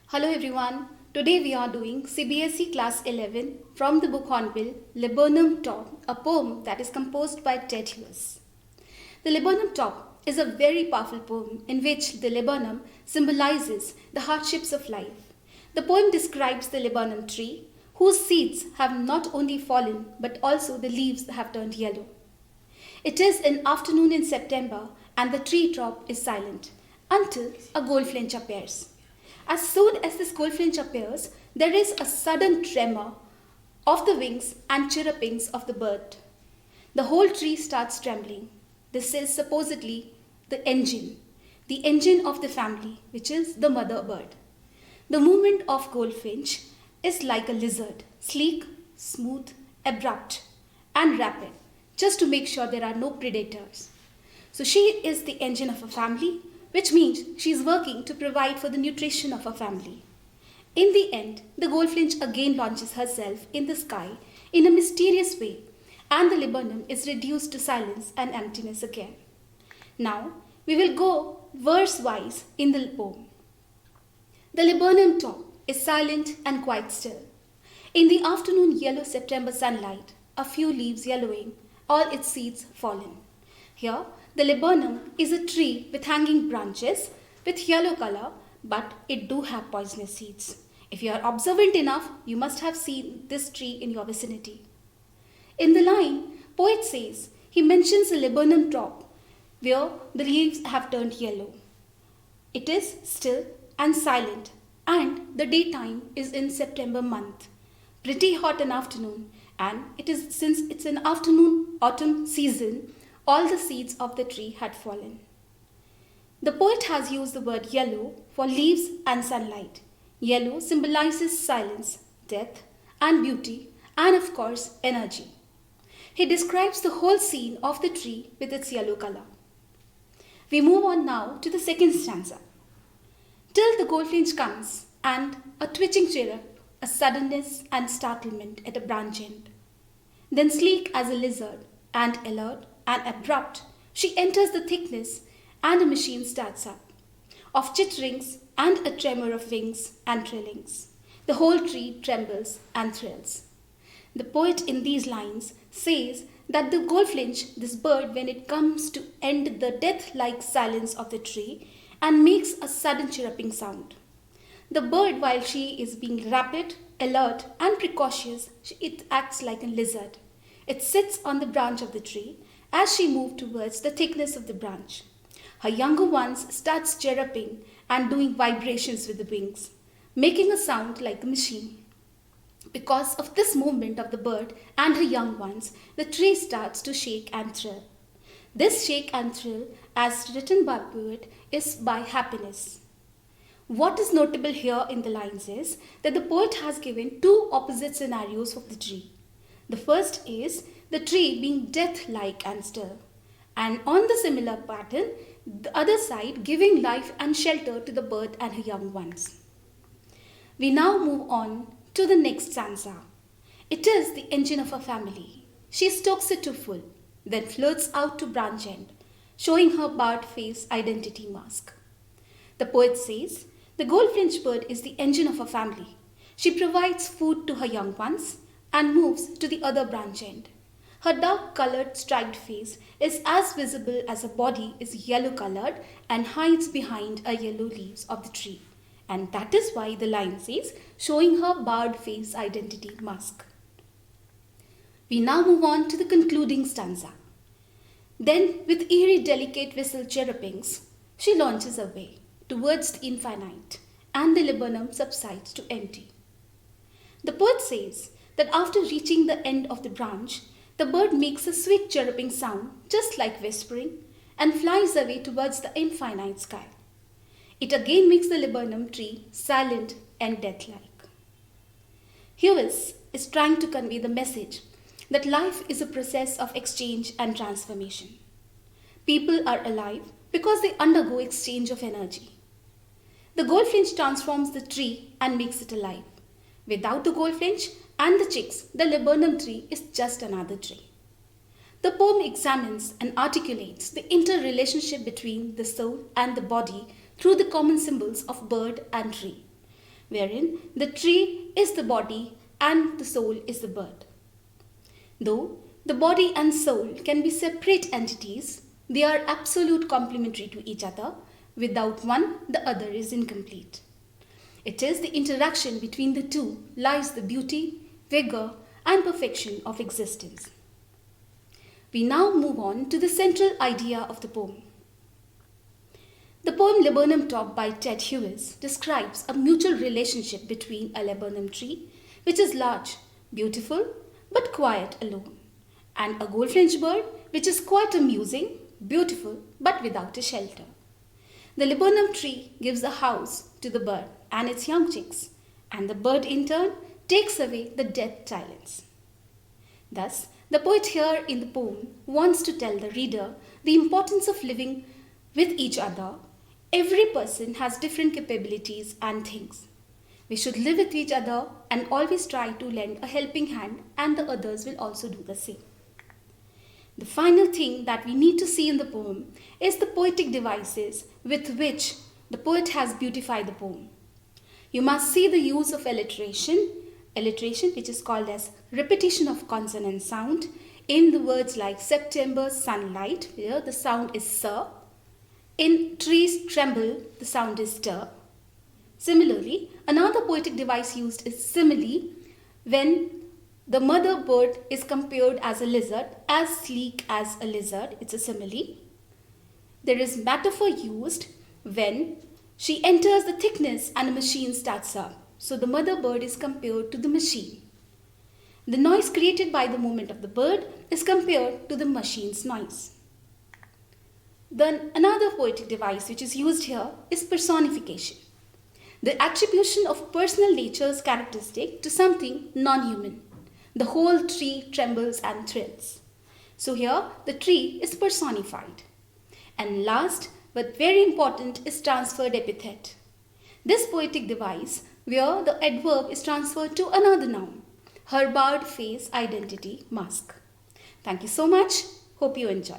Hello everyone. Today we are doing CBSE Class 11 from the book Hornbill, Laburnum Top, a poem that is composed by Ted Hughes. The Laburnum Top is a very powerful poem in which the laburnum symbolizes the hardships of life. The poem describes the laburnum tree whose seeds have not only fallen but also the leaves have turned yellow. It is an afternoon in September and the tree top is silent until a goldfinch appears. As soon as this goldfinch appears, there is a sudden tremor of the wings and chirrupings of the bird. The whole tree starts trembling. This is supposedly the engine of the family, which is the mother bird. The movement of goldfinch is like a lizard, sleek, smooth, abrupt, and rapid, just to make sure there are no predators. So she is the engine of a family, which means she is working to provide for the nutrition of her family. In the end, the goldfinch again launches herself in the sky in a mysterious way, and the laburnum is reduced to silence and emptiness again. Now, we will go verse-wise in the poem. The laburnum top is silent and quite still. In the afternoon yellow September sunlight, a few leaves yellowing, all its seeds fallen. Here, the laburnum is a tree with hanging branches with yellow color, but it do have poisonous seeds. If you are observant enough, you must have seen this tree in your vicinity. In the line, poet says he mentions a laburnum top where the leaves have turned yellow. It is still and silent, and the daytime is in September month. Pretty hot an afternoon, and since it's an afternoon autumn season, all the seeds of the tree had fallen. The poet has used the word yellow for leaves and sunlight. Yellow symbolizes silence, death, and beauty, and of course, energy. He describes the whole scene of the tree with its yellow color. We move on now to the second stanza. Till the goldfinch comes, and a twitching chirrup, a suddenness and startlement at a branch end. Then sleek as a lizard, and alert, and abrupt, she enters the thickness and a machine starts up. Of chitterings and a tremor of wings and trillings, the whole tree trembles and thrills. The poet in these lines says that the goldfinch, this bird, when it comes to end the death-like silence of the tree and makes a sudden chirruping sound. The bird, while she is being rapid, alert and precautious, it acts like a lizard. It sits on the branch of the tree as she moves towards the thickness of the branch. Her younger ones starts chirruping and doing vibrations with the wings, making a sound like a machine. Because of this movement of the bird and her young ones, the tree starts to shake and thrill. This shake and thrill, as written by poet, is by happiness. What is notable here in the lines is that the poet has given two opposite scenarios of the tree. The first is the tree being death-like and still, and on the similar pattern, the other side giving life and shelter to the bird and her young ones. We now move on to the next stanza. It is the engine of a family. She stokes it to full, then flirts out to branch end, showing her barred face identity mask. The poet says, the goldfinch bird is the engine of a family. She provides food to her young ones and moves to the other branch end. Her dark-colored striped face is as visible as her body is yellow-colored and hides behind a yellow leaves of the tree. And that is why the line says, showing her barred face identity mask. We now move on to the concluding stanza. Then, with eerie delicate whistle chirrupings, she launches away towards the infinite, and the laburnum subsides to empty. The poet says that after reaching the end of the branch, the bird makes a sweet chirruping sound, just like whispering, and flies away towards the infinite sky. It again makes the laburnum tree silent and death-like. Hughes is trying to convey the message that life is a process of exchange and transformation. People are alive because they undergo exchange of energy. The goldfinch transforms the tree and makes it alive. Without the goldfinch and the chicks, the laburnum tree is just another tree. The poem examines and articulates the interrelationship between the soul and the body through the common symbols of bird and tree. wherein the tree is the body and the soul is the bird. Though the body and soul can be separate entities, they are absolute complementary to each other. Without one, the other is incomplete. It is the interaction between the two lies the beauty, vigor, and perfection of existence. We now move on to the central idea of the poem. The poem Laburnum Top by Ted Hughes describes a mutual relationship between a laburnum tree, which is large, beautiful, but quiet alone, and a goldfinch bird, which is quite amusing, beautiful, but without a shelter. The laburnum tree gives a house to the bird and its young chicks, and the bird in turn takes away the death silence. Thus, the poet here in the poem wants to tell the reader the importance of living with each other. Every person has different capabilities and things. We should live with each other and always try to lend a helping hand, and the others will also do the same. The final thing that we need to see in the poem is the poetic devices with which the poet has beautified the poem. You must see the use of alliteration, which is called as repetition of consonant sound, in the words like September sunlight, where the sound is sir. In trees tremble, the sound is stir. Similarly, another poetic device used is simile, when the mother bird is compared as a lizard, as sleek as a lizard, it's a simile. There is metaphor used when she enters the thickness and a machine starts up. So the mother bird is compared to the machine. The noise created by the movement of the bird is compared to the machine's noise. Then another poetic device which is used here is personification, the attribution of personal nature's characteristic to something non-human. The whole tree trembles and thrills. So here the tree is personified. And last but very important is transferred epithet. This poetic device where the adverb is transferred to another noun, her barred face, identity, mask. Thank you so much. Hope you enjoy.